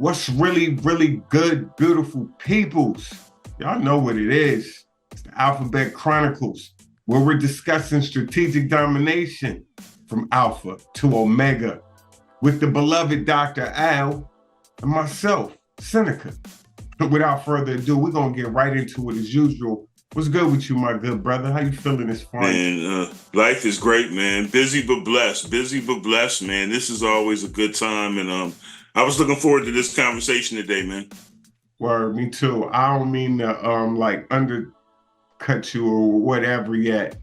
What's really, really good, beautiful peoples? Y'all know what it is. It's the Alphabet Chronicles, where we're discussing strategic domination from Alpha to Omega with the beloved Dr. Al and myself, Seneca. Without further ado, we're going to get right into it as usual. What's good with you, my good brother? How you feeling this morning? Man, life is great, man. Busy but blessed. Busy but blessed, man. This is always a good time, and I was looking forward to this conversation today, man. Word, me too. I don't mean to like undercut you or whatever yet.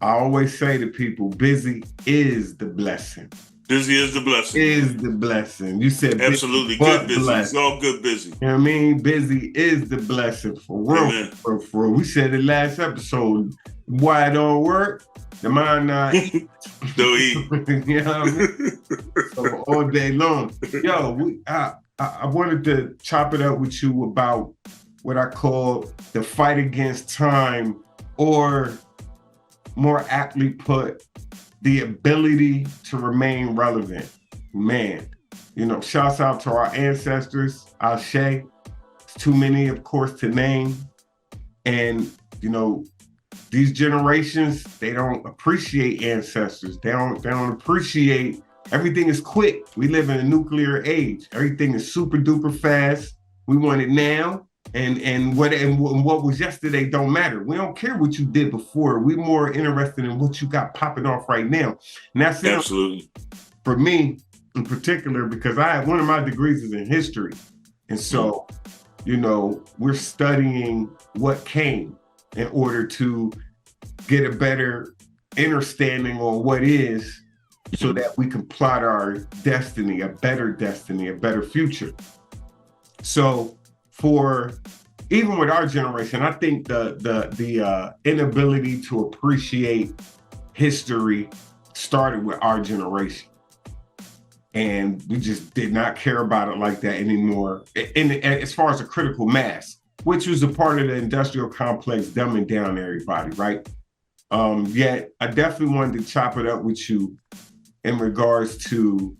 I always say to people, busy is the blessing. Busy is the blessing. Is the blessing. You said absolutely busy, good busy. Blessed. It's all good busy. You know what I mean? Busy is the blessing for real. Amen. For real. We said it last episode. Why it don't work? The mind not eat. Don't eat. You know what I mean? So all day long. Yo, I wanted to chop it up with you about what I call the fight against time, or more aptly put, the ability to remain relevant. Man, you know, shouts out to our ancestors, Ashe. It's too many, of course, to name. And, you know, these generations, they don't appreciate ancestors. They don't appreciate, everything is quick. We live in a nuclear age. Everything is super duper fast. We want it now. And what was yesterday don't matter. We don't care what you did before. We're more interested in what you got popping off right now. And that's absolutely for me in particular, because one of my degrees is in history. And so, you know, we're studying what came in order to get a better understanding on what is, so that we can plot our destiny, a better future. So for even with our generation, I think the inability to appreciate history started with our generation. And we just did not care about it like that anymore. As far as a critical mass, which was a part of the industrial complex dumbing down everybody, right? Yet I definitely wanted to chop it up with you in regards to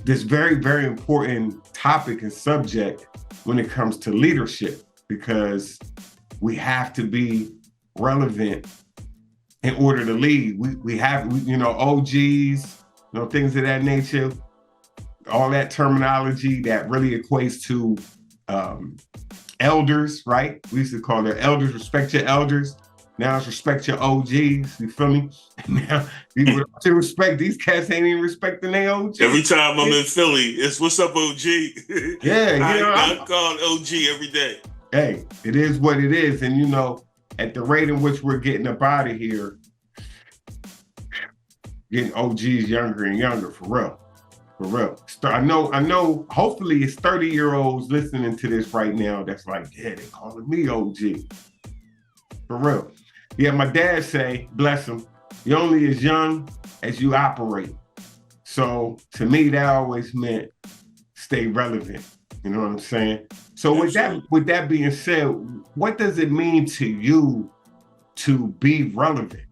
this very, very important topic and subject when it comes to leadership, because we have to be relevant in order to lead. We have, you know, OGs, you know, things of that nature, all that terminology that really equates to elders, right? We used to call their elders, respect your elders. Now it's respect your OGs, you feel me? Now people to respect, these cats ain't even respecting their OGs. Every time I'm in Philly, it's what's up, OG? Yeah, you know, I'm calling OG every day. Hey, it is what it is. And you know, at the rate in which we're getting up out of here, getting OGs younger and younger, for real. For real. I know, hopefully it's 30-year-olds listening to this right now that's like, yeah, they calling me OG. For real. Yeah, my dad say, bless him, you're only as young as you operate. So to me, that always meant stay relevant. You know what I'm saying? So with that being said, what does it mean to you to be relevant?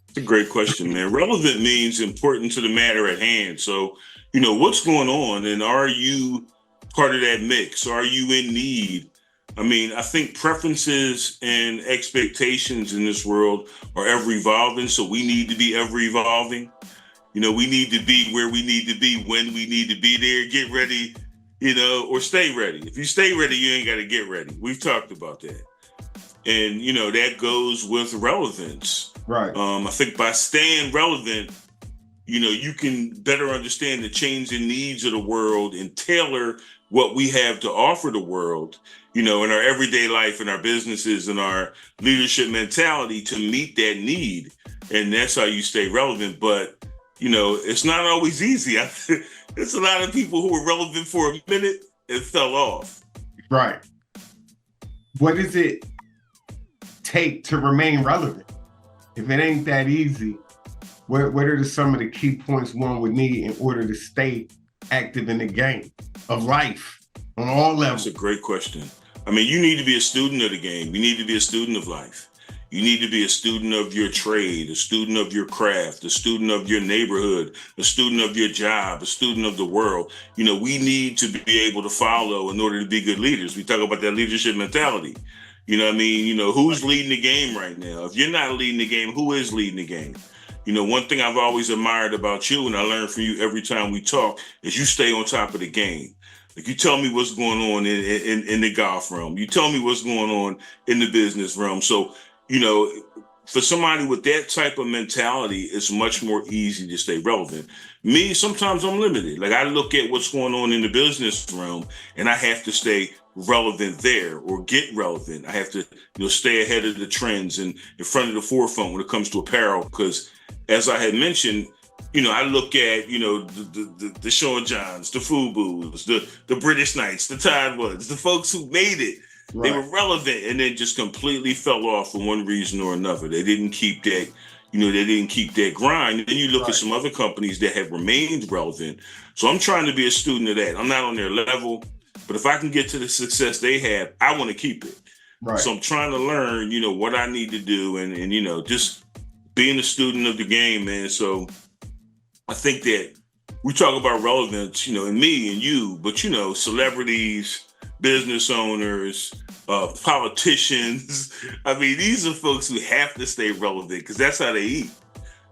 It's a great question, man. Relevant means important to the matter at hand. So, you know, what's going on, and are you part of that mix? Are you in need? I mean, I think preferences and expectations in this world are ever evolving. So we need to be ever evolving. You know, we need to be where we need to be when we need to be there. Get ready, you know, or stay ready. If you stay ready, you ain't got to get ready. We've talked about that. And, you know, that goes with relevance. Right. I think by staying relevant, you know, you can better understand the changing needs of the world and tailor what we have to offer the world, you know, in our everyday life, in our businesses, and our leadership mentality to meet that need. And that's how you stay relevant. But, you know, it's not always easy. There's a lot of people who were relevant for a minute and fell off. Right. What does it take to remain relevant? If it ain't that easy, what are some of the key points one would need in order to stay active in the game of life on all levels? That's a great question. I mean, you need to be a student of the game. You need to be a student of life. You need to be a student of your trade, a student of your craft, a student of your neighborhood, a student of your job, a student of the world. We need to be able to follow in order to be good leaders. We talk about that leadership mentality. You know what I mean? Who's leading the game right now? If you're not leading the game, who is leading the game? One thing I've always admired about you, and I learn from you every time we talk, is you stay on top of the game. Like, you tell me what's going on in the golf realm. You tell me what's going on in the business realm. So, for somebody with that type of mentality, it's much more easy to stay relevant. Me, sometimes I'm limited. Like, I look at what's going on in the business realm and I have to stay relevant there or get relevant. I have to, stay ahead of the trends and in front of the forefront when it comes to apparel. Because as I had mentioned, I look at, the Sean Johns, the Fubu's, the British Knights, the Tide Woods, the folks who made it. Right. They were relevant and then just completely fell off for one reason or another. They didn't keep that, they didn't keep that grind. And then you look at some other companies that have remained relevant. So I'm trying to be a student of that. I'm not on their level, but if I can get to the success they have, I want to keep it. Right. So I'm trying to learn, what I need to do and just being a student of the game, man. So I think that we talk about relevance, in me and you, but, celebrities, business owners, politicians. I mean, these are folks who have to stay relevant because that's how they eat.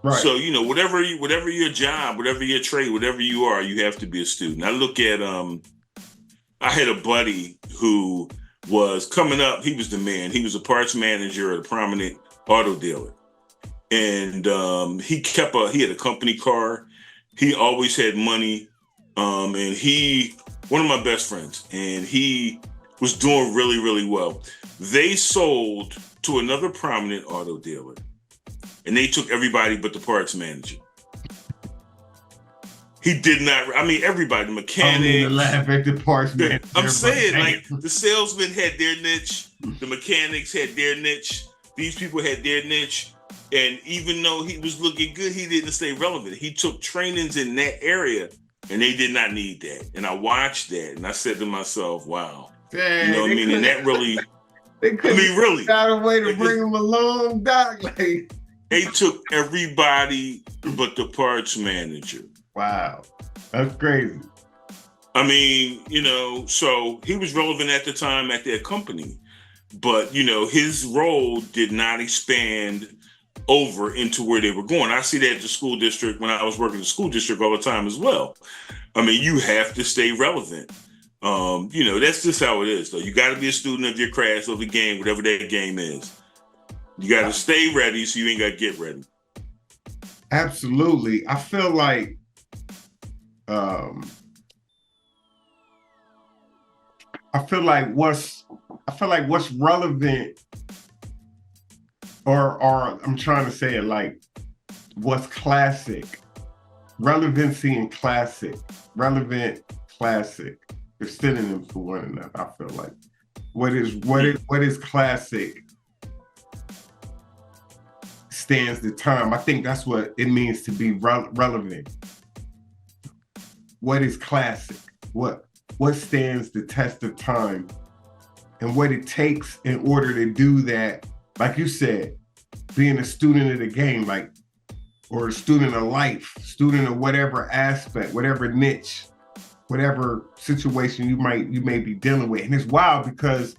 Right. So, whatever your job, whatever your trade, whatever you are, you have to be a student. I look at, I had a buddy who was coming up. He was the man. He was a parts manager at a prominent auto dealer. And he had a company car. He always had money. And one of my best friends, and he was doing really, really well. They sold to another prominent auto dealer, and they took everybody but the parts manager. He did not, everybody, the mechanic. I'm laugh at the parts manager. I'm saying, like, the salesmen had their niche, the mechanics had their niche, these people had their niche, and even though he was looking good, he didn't stay relevant. He took trainings in that area, and they did not need that. And I watched that, and I said to myself, wow. Dang, you know what I mean? And that really, really. Got a way to bring him along, Doc. Like, they took everybody but the parts manager. Wow. That's crazy. So he was relevant at the time at their company, but, his role did not expand over into where they were going. I see that at the school district when I was working in the school district all the time as well. You have to stay relevant. That's just how it is, though. You got to be a student of your craft, of the game, whatever that game is. You got to stay ready so you ain't got to get ready. Absolutely. I feel like what's relevant or I'm trying to say it like what's classic, relevancy and classic, relevant, classic. They're synonyms for one another. I feel like what is classic stands the time. I think that's what it means to be relevant. What is classic? What stands the test of time, and what it takes in order to do that. Like you said, being a student of the game, like, or a student of life, student of whatever aspect, whatever niche, whatever situation you may be dealing with. And it's wild because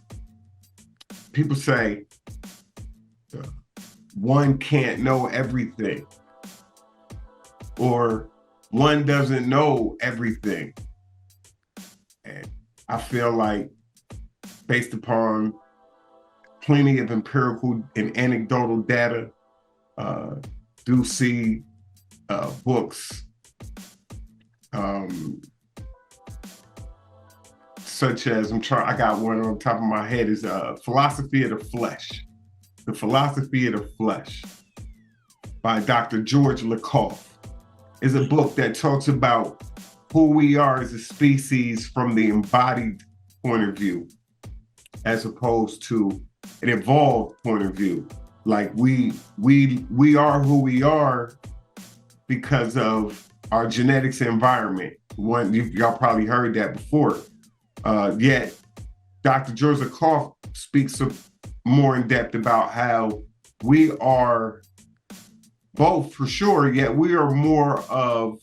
people say one can't know everything, or one doesn't know everything. And I feel like, based upon plenty of empirical and anecdotal data, do see books such as, I got one on top of my head, is Philosophy of the Flesh. The Philosophy of the Flesh by Dr. George Lakoff is a book that talks about who we are as a species from the embodied point of view, as opposed to an evolved point of view. Like we are who we are because of our genetics and environment. Y'all probably heard that before. Yet Dr. George Lakoff speaks more in depth about how we are both for sure, yet we are more of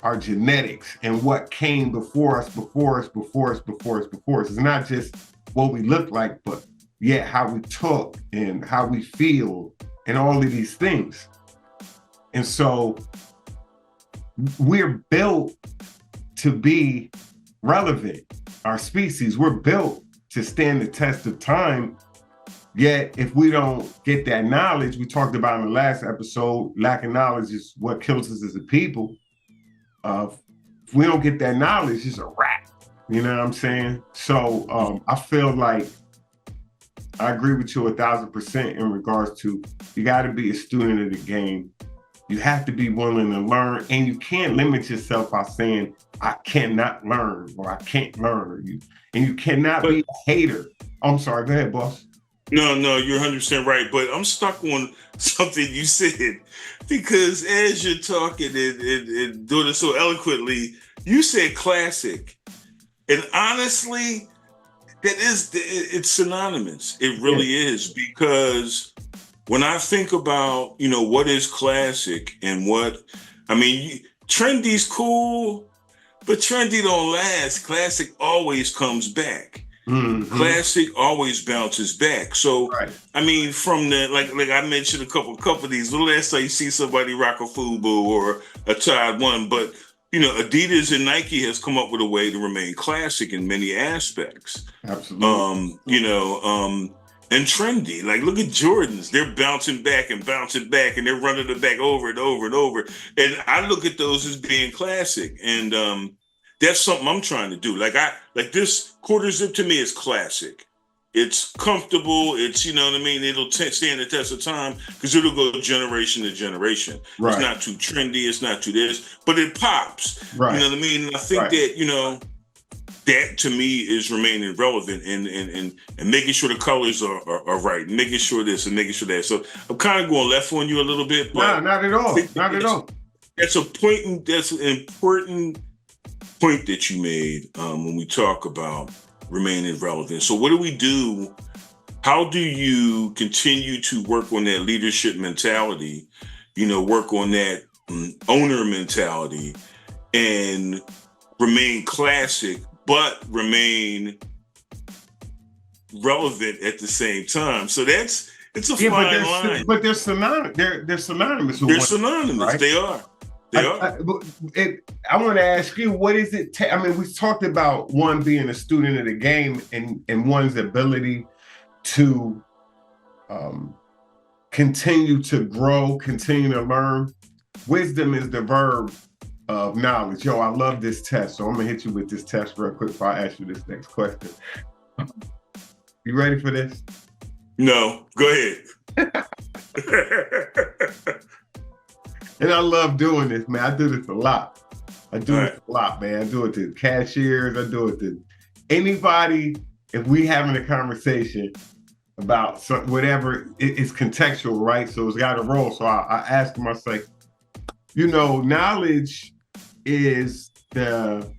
our genetics and what came before us, before us, before us, before us, before us. It's not just what we look like, but yet how we talk and how we feel and all of these things. And so we're built to be relevant. Our species, we're built to stand the test of time. Yet if we don't get that knowledge, we talked about in the last episode, lack of knowledge is what kills us as a people. If we don't get that knowledge, it's a wrap. You know what I'm saying? So I feel like I agree with you 1,000% in regards to you got to be a student of the game. You have to be willing to learn, and you can't limit yourself by saying, I cannot learn or I can't learn. And you cannot be a hater. I'm sorry, go ahead, boss. No, you're 100% right. But I'm stuck on something you said, because as you're talking and doing it so eloquently, you said classic. And honestly, it's synonymous. It really is, because when I think about, what is classic and trendy's cool, but trendy don't last. Classic always comes back. Mm-hmm. Classic always bounces back. So, right. From the, like I mentioned a couple of these, the last time you see somebody rock a FUBU or a Tide One, but Adidas and Nike has come up with a way to remain classic in many aspects. Absolutely. And trendy. Like, look at Jordans. They're bouncing back, and they're running it back over and over and over. And I look at those as being classic. And that's something I'm trying to do. Like this quarter zip to me is classic. It's comfortable. It's, it'll stand the test of time because it'll go generation to generation. Right. It's not too trendy. It's not too this, but it pops. Right. You know what I mean? And I think that, that to me is remaining relevant and making sure the colors are right, making sure this and making sure that. So I'm kind of going left on you a little bit. But no, not at all. Not at all. That's an important point that you made when we talk about remaining relevant. So what do we do? How do you continue to work on that leadership mentality, work on that owner mentality and remain classic, but remain relevant at the same time? So it's a fine line. But they're synonymous. They're synonymous. They're synonymous. Right? They are. I want to ask you, what is it? We talked about one being a student of the game and one's ability to continue to grow, continue to learn. Wisdom is the verb of knowledge. Yo, I love this test, so I'm gonna hit you with this test real quick before I ask you this next question. You ready for this? No, go ahead. And I love doing this, man. I do this a lot. Man. I do it to cashiers. I do it to anybody. If we having a conversation about whatever, it's contextual, right? So it's got to roll. So I ask them, I say, knowledge is the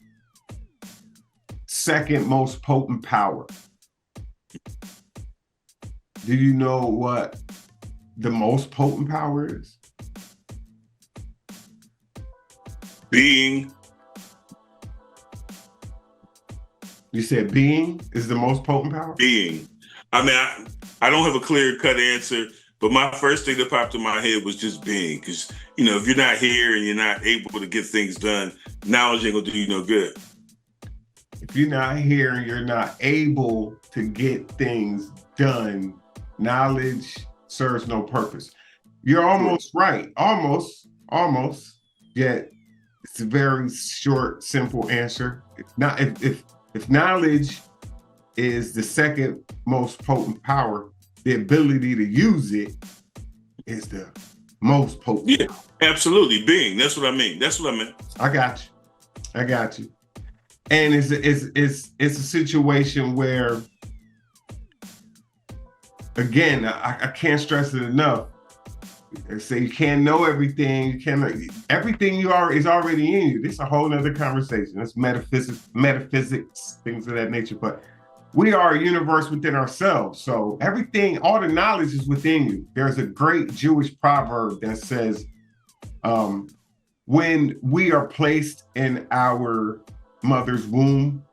second most potent power. Do you know what the most potent power is? Being. You said being is the most potent power? Being. I don't have a clear-cut answer, but my first thing that popped in my head was just being. Because, if you're not here and you're not able to get things done, knowledge ain't going to do you no good. If you're not here and you're not able to get things done, knowledge serves no purpose. You're almost right. Almost. Yet it's a very short, simple answer. If knowledge is the second most potent power, the ability to use it is the most potent. Yeah, absolutely. Being. That's what I mean. I got you. And it's a situation where, again, I can't stress it enough. They say you can't know everything. Everything is already in you. This is a whole nother conversation. It's metaphysics, things of that nature. But we are a universe within ourselves. So everything, all the knowledge is within you. There's a great Jewish proverb that says, when we are placed in our mother's womb,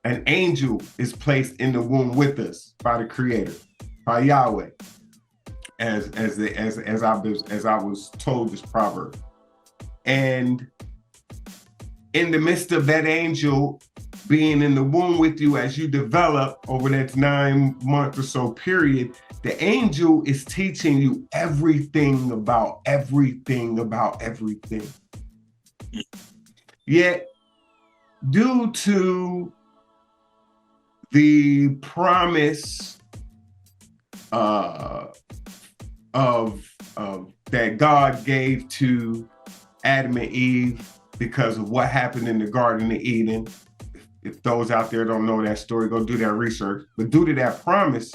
an angel is placed in the womb with us by the Creator, by Yahweh, as I was told this proverb. And in the midst of that angel being in the womb with you as you develop over that 9-month or so period, the angel is teaching you everything about everything. Yet, due to the promise of that God gave to Adam and Eve because of what happened in the Garden of Eden. If those out there don't know that story, go do that research. But due to that promise,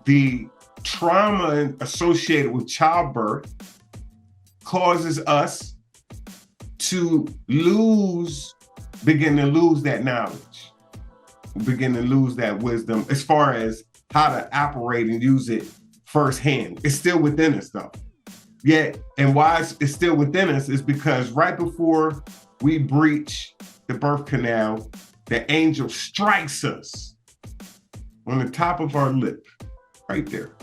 the trauma associated with childbirth causes us to begin to lose that knowledge, begin to lose that wisdom as far as how to operate and use it firsthand. It's still within us though. Yet, and why it's still within us is because right before we breach the birth canal, the angel strikes us on the top of our lip, right there.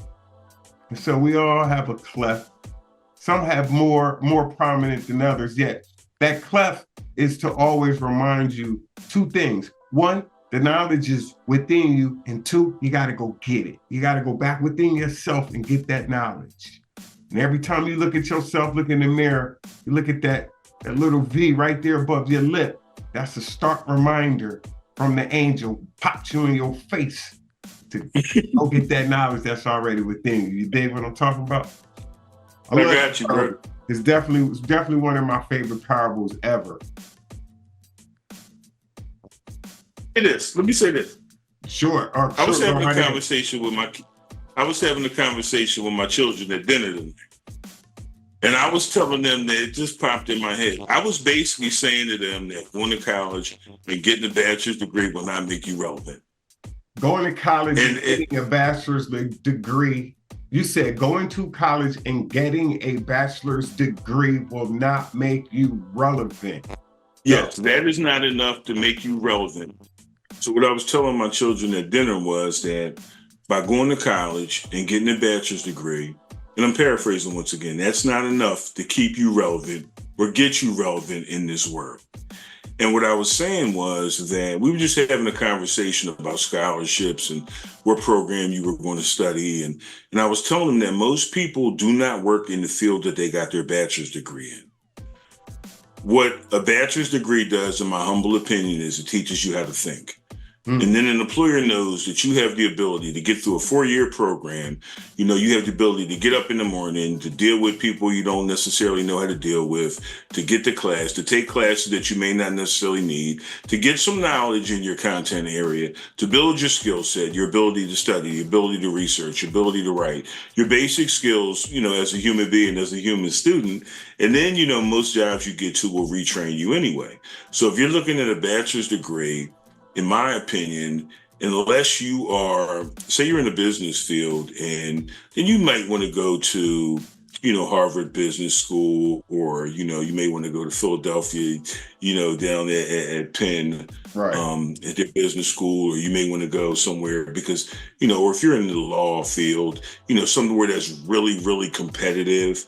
And so we all have a cleft. Some have more prominent than others, yet that cleft is to always remind you two things. One, the knowledge is within you, and two, you got to go get it. You got to go back within yourself and get that knowledge. And every time you look at yourself, look in the mirror, you look at that little V right there above your lip. That's a stark reminder from the angel, pops you in your face to go get that knowledge that's already within you. You dig what I'm talking about? I got you, bro. It's definitely one of my favorite parables ever. It is. Let me say this. Sure. I was having a conversation with my children at dinner tonight. And I was telling them that it just popped in my head. I was basically saying to them that going to college and getting a bachelor's degree will not make you relevant. Going to college and getting a bachelor's degree. You said going to college and getting a bachelor's degree will not make you relevant. Yes, that is not enough to make you relevant. So what I was telling my children at dinner was that by going to college and getting a bachelor's degree, and I'm paraphrasing once again, that's not enough to keep you relevant or get you relevant in this world. And what I was saying was that we were just having a conversation about scholarships and what program you were going to study. And I was telling them that most people do not work in the field that they got their bachelor's degree in. What a bachelor's degree does, in my humble opinion, is it teaches you how to think. And then an employer knows that you have the ability to get through a 4-year program. You know, you have the ability to get up in the morning, to deal with people you don't necessarily know how to deal with, to get to class, to take classes that you may not necessarily need, to get some knowledge in your content area, to build your skill set, your ability to study, your ability to research, your ability to write, your basic skills, you know, as a human being, as a human student. And then, you know, most jobs you get to will retrain you anyway. So if you're looking at a bachelor's degree, in my opinion, unless you are, say you're in the business field, and then you might want to go to, you know, Harvard Business School, or, you know, you may want to go to Philadelphia, you know, down there at Penn, right, at their business school, or you may want to go somewhere because, you know, or if you're in the law field, you know, somewhere that's really, really competitive.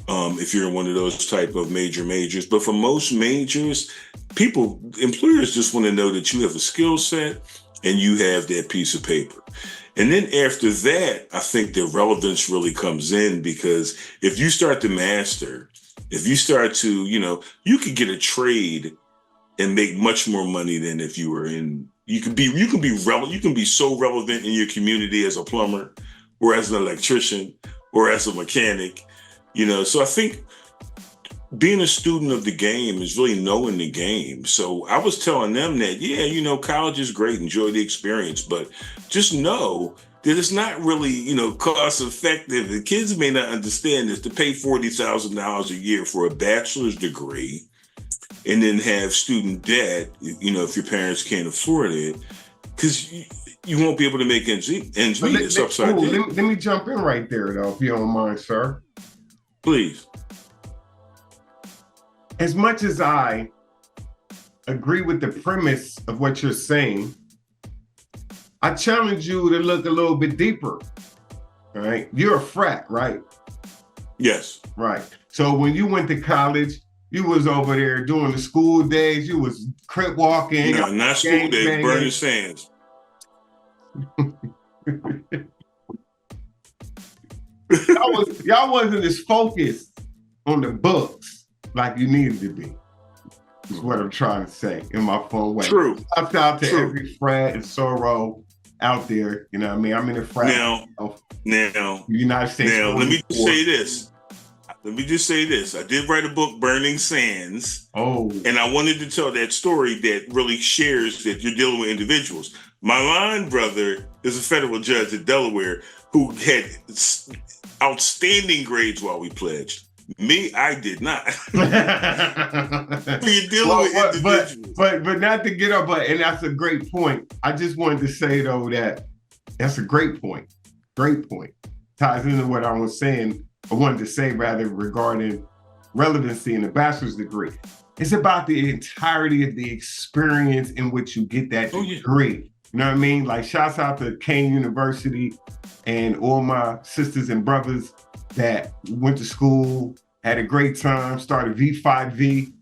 If you're in one of those type of majors. But for most majors, employers just want to know that you have a skill set and you have that piece of paper. And then after that, I think the relevance really comes in, because if you start to master, if you start to, you know, you could get a trade and make much more money than if you were in, you can be so relevant in your community as a plumber or as an electrician or as a mechanic. You know, so I think being a student of the game is really knowing the game. So I was telling them that, yeah, you know, college is great, enjoy the experience, but just know that it's not really, you know, cost effective. The kids may not understand this, to pay $40,000 a year for a bachelor's degree and then have student debt, if your parents can't afford it, because you won't be able to make ends meet. It's upside down. Let me jump in right there, though, if you don't mind, sir. Please. As much as I agree with the premise of what you're saying, I challenge you to look a little bit deeper. All right. You're a frat, right? Yes. Right. So when you went to college, you was over there doing the school days. You was crip walking. No, not school days, burning sands. y'all wasn't as focused on the books like you needed to be. Is what I'm trying to say in my fun way. True. Shout out to every frat and sorrow out there. You know what I mean? I'm in a frat. Now, United States. Now, let me just say this. I did write a book, Burning Sands. Oh. And I wanted to tell that story that really shares that you're dealing with individuals. My line brother is a federal judge in Delaware who had outstanding grades while we pledged. Me, I did not. You're dealing with individuals. But not to get up, and that's a great point. I just wanted to say, though, that's a great point. Great point. Ties into what I was saying. I wanted to say, rather, regarding relevancy in a bachelor's degree. It's about the entirety of the experience in which you get that degree. You know what I mean? Like, shouts out to Kane University and all my sisters and brothers that went to school, had a great time, started V5V,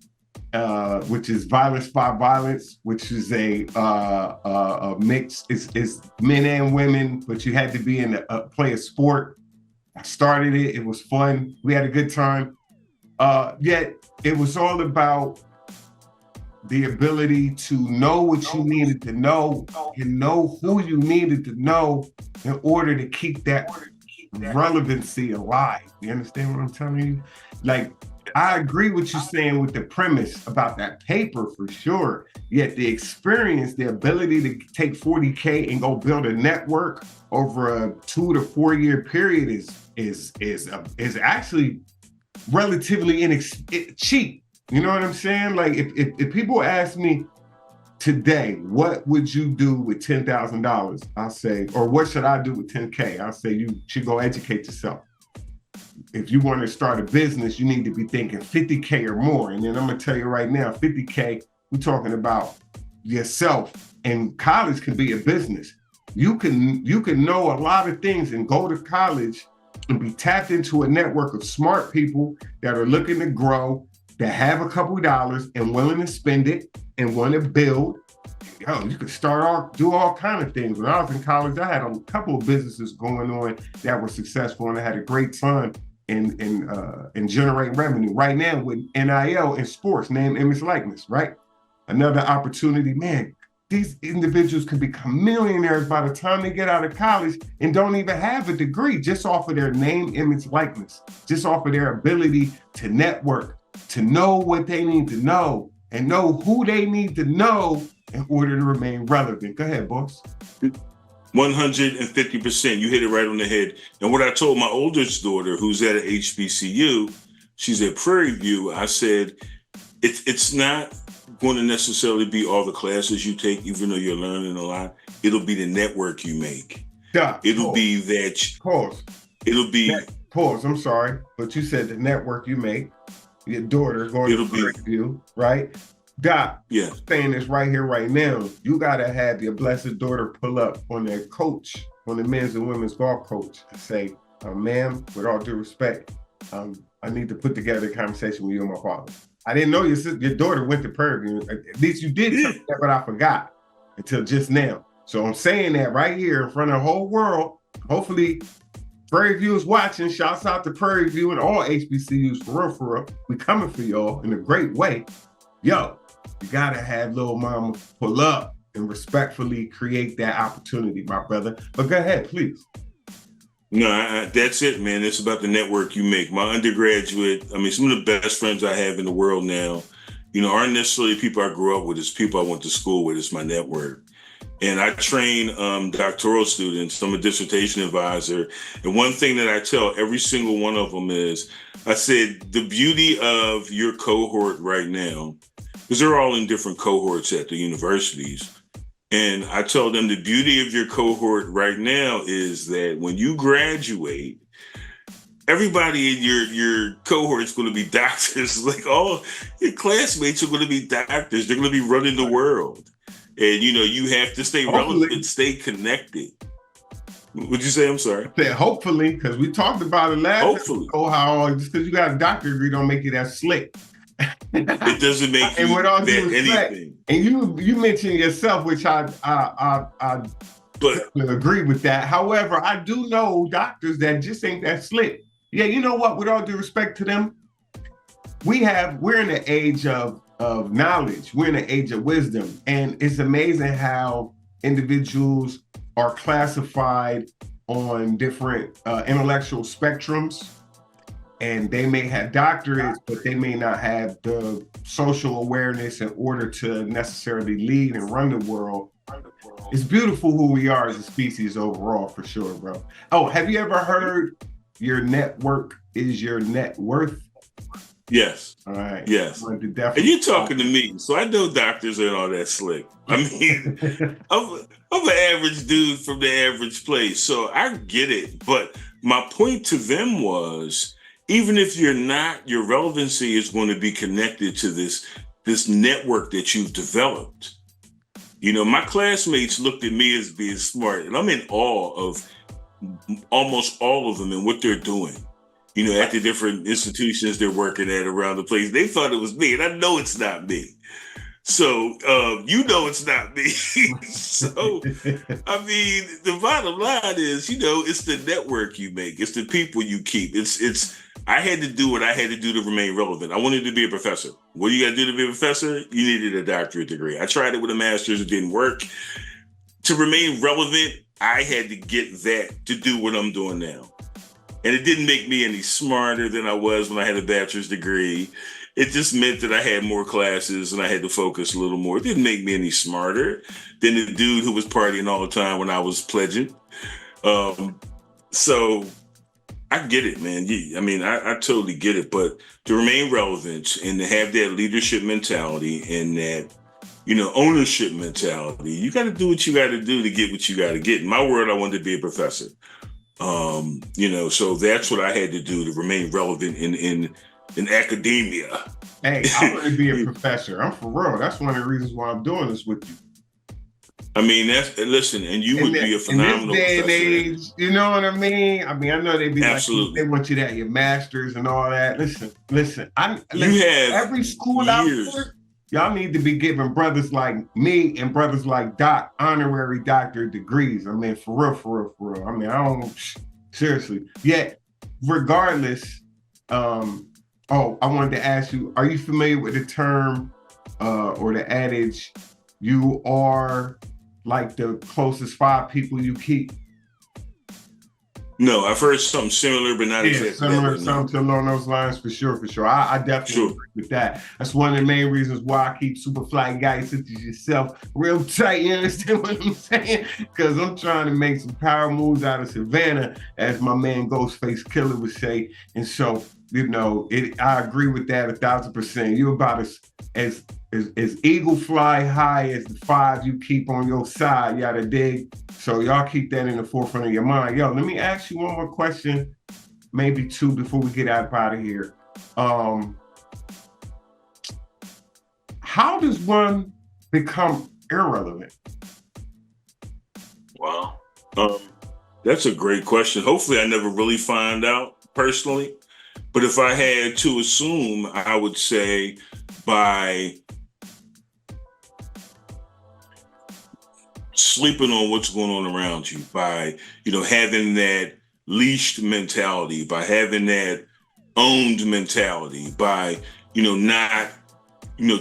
which is Violence by Violence, which is a mix. It's men and women, but you had to be play a sport. I started it. It was fun. We had a good time. Yet it was all about the ability to know what you needed to know and know who you needed to know in order to keep that relevancy alive. You understand what I'm telling you? Like, I agree with you saying with the premise about that paper for sure. Yet the experience, the ability to take 40K and go build a network over a 2 to 4 year period is actually relatively cheap. You know what I'm saying? Like, if people ask me today, what would you do with $10,000? I'll say, or what should I do with 10K? I'll say you should go educate yourself. If you want to start a business, you need to be thinking 50K or more. And then I'm gonna tell you right now, 50K, we're talking about yourself. And college can be a business. You can know a lot of things and go to college and be tapped into a network of smart people that are looking to grow, that have a couple of dollars and willing to spend it and want to build. You could do all kinds of things. When I was in college, I had a couple of businesses going on that were successful, and I had a great time in generating revenue. Right now with NIL in sports, name, image, likeness, right? Another opportunity, man. These individuals can become millionaires by the time they get out of college and don't even have a degree, just off of their name, image, likeness, just off of their ability to network, to know what they need to know and know who they need to know in order to remain relevant. Go ahead, boss. 150%. You hit it right on the head. And what I told my oldest daughter, who's at an HBCU, she's at Prairie View, I said, it's not going to necessarily be all the classes you take, even though you're learning a lot. It'll be the network you make. Yeah, it'll be that. Pause. It'll be. Pause. I'm sorry, but you said the network you make. Your daughter going to Prairie View, right? Doc, yeah, saying this right here, right now, you gotta have your blessed daughter pull up on their coach, on the men's and women's golf coach, and say, ma'am, with all due respect, I need to put together a conversation with you and my father. I didn't know your daughter went to Prairie View. At least you did something, but I forgot until just now. So I'm saying that right here in front of the whole world. Hopefully, Prairie View is watching. Shouts out to Prairie View and all HBCUs, for real. We coming for y'all in a great way. Yo, you gotta have little mama pull up and respectfully create that opportunity, my brother. But go ahead, please. No, that's it, man. It's about the network you make. My undergraduate, some of the best friends I have in the world now, aren't necessarily people I grew up with. It's people I went to school with. It's my network. And I train doctoral students. I'm a dissertation advisor. And one thing that I tell every single one of them is, I said, the beauty of your cohort right now, because they're all in different cohorts at the universities. And I tell them the beauty of your cohort right now is that when you graduate, everybody in your cohort is going to be doctors. Like all your classmates are going to be doctors. They're going to be running the world. And, you have to stay relevant, stay connected. Would you say? I'm sorry. I said hopefully, because we talked about it last Hopefully. time. How just because you got a doctorate degree don't make you that slick. It doesn't make you that anything. And you mentioned yourself, which I agree with that. However, I do know doctors that just ain't that slick. Yeah, you know what? With all due respect to them, we're in the age of knowledge. We're in the age of wisdom. And it's amazing how individuals are classified on different intellectual spectrums. And they may have doctorates, but they may not have the social awareness in order to necessarily lead and run the world. It's beautiful who we are as a species overall, for sure, bro. Oh, have you ever heard your network is your net worth? Yes. All right. Yes. And you're talking to me, so I know doctors ain't all that slick. I mean, I'm an average dude from the average place, so I get it. But my point to them was, even if you're not, your relevancy is going to be connected to this network that you've developed. My classmates looked at me as being smart, and I'm in awe of almost all of them and what they're doing. At the different institutions they're working at around the place. They thought it was me, and I know it's not me. So, it's not me. So, I mean, the bottom line is, it's the network you make. It's the people you keep. I had to do what I had to do to remain relevant. I wanted to be a professor. What do you got to do to be a professor? You needed a doctorate degree. I tried it with a master's. It didn't work. To remain relevant, I had to get that to do what I'm doing now. And it didn't make me any smarter than I was when I had a bachelor's degree. It just meant that I had more classes and I had to focus a little more. It didn't make me any smarter than the dude who was partying all the time when I was pledging. So I get it, man. I mean, I totally get it. But to remain relevant and to have that leadership mentality and that, ownership mentality, you got to do what you got to do to get what you got to get. In my world, I wanted to be a professor. So that's what I had to do to remain relevant in academia. Hey, I want to be a professor. I'm for real. That's one of the reasons why I'm doing this with you. I mean, and you would be a phenomenal in this day professor. And age, you know what I mean? I know they'd be Absolutely. Like, they want you to have your master's and all that. Listen. You have every school out there, y'all need to be giving brothers like me and brothers like Doc honorary doctorate degrees. I mean, for real. I mean, I don't, seriously. Yet, regardless, I wanted to ask you, are you familiar with the term or the adage, you are like the closest 5 people you keep? No, I've heard something similar, but not exactly. Something along those lines, for sure. I definitely agree with that. That's one of the main reasons why I keep super fly guys such as yourself real tight. You understand what I'm saying? Because I'm trying to make some power moves out of Savannah, as my man Ghostface Killer would say. And so, I agree with that 1,000%. You're about as eagle fly high as the 5 you keep on your side, y'all dig? So y'all keep that in the forefront of your mind. Yo, let me ask you one more question, maybe 2 before we get out of here. How does one become irrelevant? Wow. That's a great question. Hopefully I never really find out personally. But if I had to assume, I would say by sleeping on what's going on around you, by, having that leashed mentality, by having that owned mentality, by, not,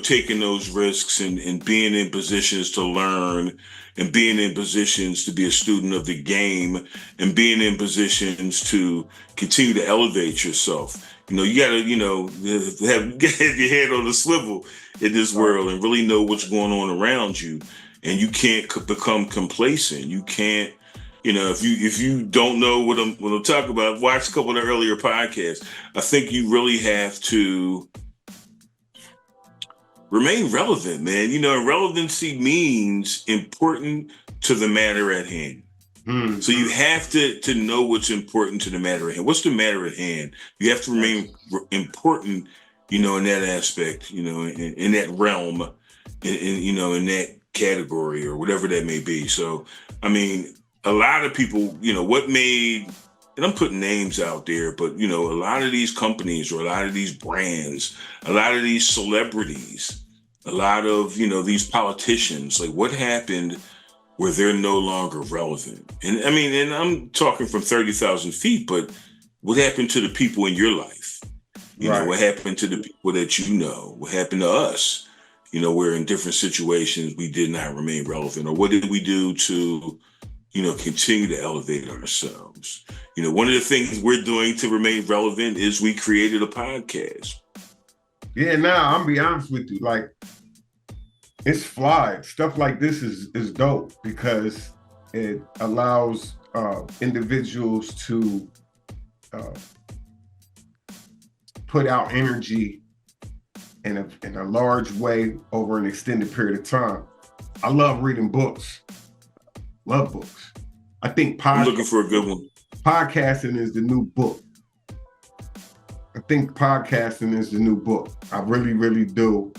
taking those risks and being in positions to learn and being in positions to be a student of the game and being in positions to continue to elevate yourself. You gotta, have your head on the swivel in this world and really know what's going on around you. and you can't become complacent. You can't, if you don't know what I'm talking about, I've watched a couple of the earlier podcasts. I think you really have to remain relevant, man. Relevancy means important to the matter at hand. Mm-hmm. So you have to know what's important to the matter at hand. What's the matter at hand? You have to remain important, in that aspect, in that realm, in that category or whatever that may be. So, I mean, a lot of people, what made, and I'm putting names out there, but, a lot of these companies or a lot of these brands, a lot of these celebrities, a lot of, these politicians, like what happened where they're no longer relevant? And I mean, and I'm talking from 30,000 feet, but what happened to the people in your life? What happened to the people that what happened to us? Where in different situations we did not remain relevant, or what did we do to, continue to elevate ourselves? One of the things we're doing to remain relevant is we created a podcast. Yeah, now I'm be honest with you, like it's fly. Stuff like this is dope because it allows individuals to put out energy in a large way over an extended period of time. I love reading books. Love books. I think I'm looking for a good one. Podcasting is the new book. I think podcasting is the new book. I really, really do.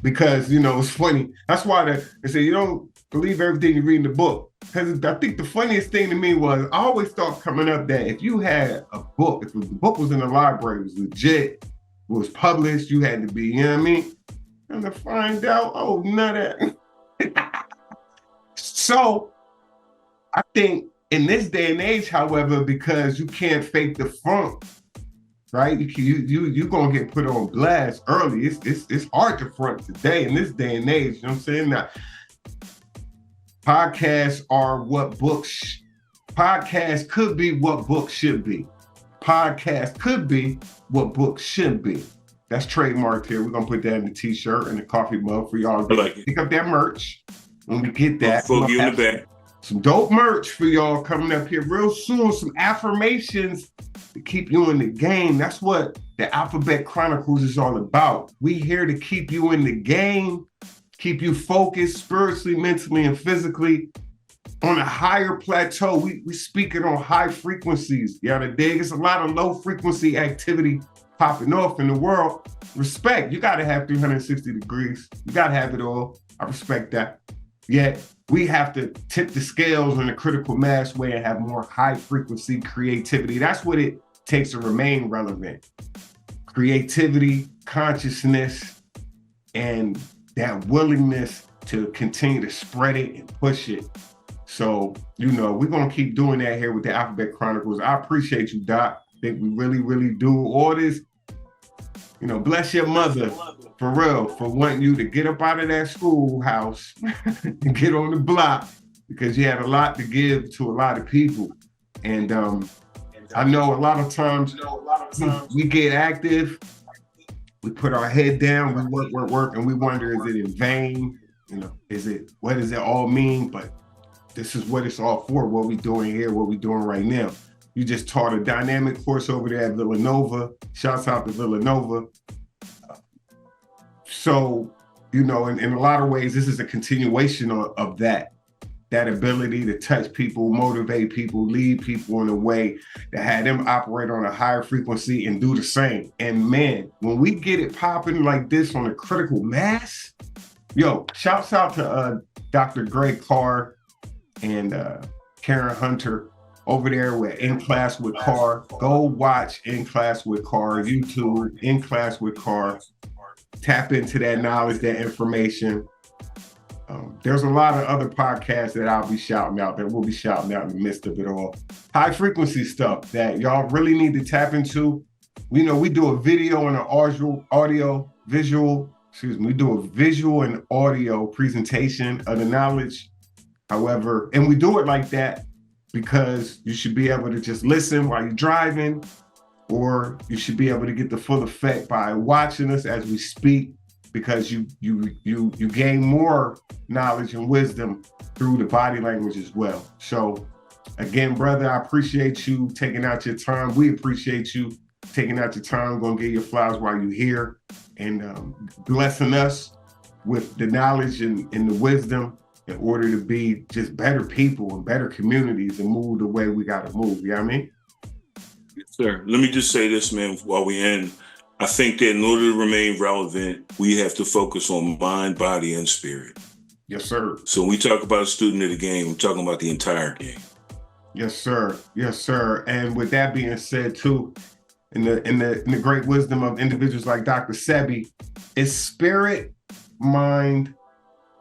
Because, it's funny. That's why they say you don't believe everything you read in the book. Because I think the funniest thing to me was I always thought coming up that if you had a book, if the book was in the library, it was legit, it was published, you had to be, you know what I mean? And to find out, oh, none of that. So I think in this day and age, however, because you can't fake the funk, right? You're gonna get put on blast early. It's hard to front today in this day and age. You know what I'm saying? Now, podcasts are what books. Podcasts could be what books should be. Podcast could be what books should be. That's trademarked here. We're gonna put that in the t-shirt and the coffee mug for y'all to pick up that merch. When we get that, we'll in the back. Some dope merch for y'all coming up here real soon. Some affirmations to keep you in the game. That's what the Alphabet Chronicles is all about. We here to keep you in the game, keep you focused spiritually, mentally, and physically on a higher plateau. We speaking on high frequencies. You gotta dig. It's a lot of low frequency activity popping off in the world. Respect. You gotta have 360 degrees. You gotta have it all. I respect that. Yet we have to tip the scales in a critical mass way and have more high frequency creativity. That's what it takes to remain relevant. Creativity, consciousness, and that willingness to continue to spread it and push it. So, we're going to keep doing that here with the Alphabet Chronicles. I appreciate you, Doc. I think we really, really do. All this, bless your mother, for real, for wanting you to get up out of that schoolhouse and get on the block because you had a lot to give to a lot of people. And I know a lot of times we get active, we put our head down, we work, and we wonder, is it in vain? What does it all mean? But this is what it's all for, what we doing here, what we doing right now. You just taught a dynamic course over there at Villanova. Shouts out to Villanova. So, in a lot of ways, this is a continuation of that ability to touch people, motivate people, lead people in a way that had them operate on a higher frequency and do the same. And man, when we get it popping like this on a critical mass, shouts out to Dr. Greg Carr and Karen Hunter over there with In Class with Carr. Go watch In Class with Carr, YouTube, In Class with Carr. Tap into that knowledge, that information. There's a lot of other podcasts that I'll be shouting out, that we'll be shouting out in the midst of it all. High frequency stuff that y'all really need to tap into. We do a video and an we do a visual and audio presentation of the knowledge. However, and we do it like that because you should be able to just listen while you're driving, or you should be able to get the full effect by watching us as we speak, because you gain more knowledge and wisdom through the body language as well. So again, brother, I appreciate you taking out your time. We appreciate you taking out your time, going to get your flowers while you're here, and blessing us with the knowledge and the wisdom in order to be just better people and better communities and move the way we got to move. You know what I mean? Yes, sir. Let me just say this, man, while we end. I think that in order to remain relevant, we have to focus on mind, body, and spirit. Yes, sir. So when we talk about a student of the game, we're talking about the entire game. Yes, sir. Yes, sir. And with that being said, too, in the great wisdom of individuals like Dr. Sebi, it's spirit, mind,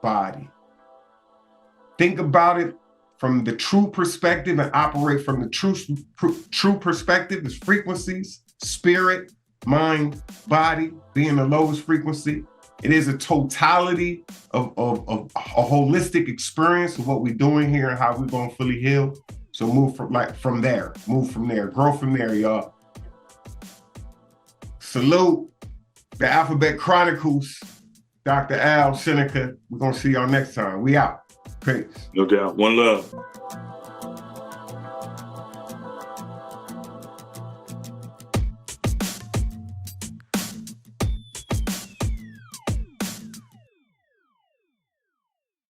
body. Think about it from the true perspective and operate from the true perspective is frequencies, spirit, mind, body being the lowest frequency. It is a totality of a holistic experience of what we're doing here and how we're going to fully heal. So move from there, grow from there, y'all. Salute the Alphabet Chronicles, Dr. Al, Seneca. We're going to see y'all next time. We out. Peace. No doubt. One love.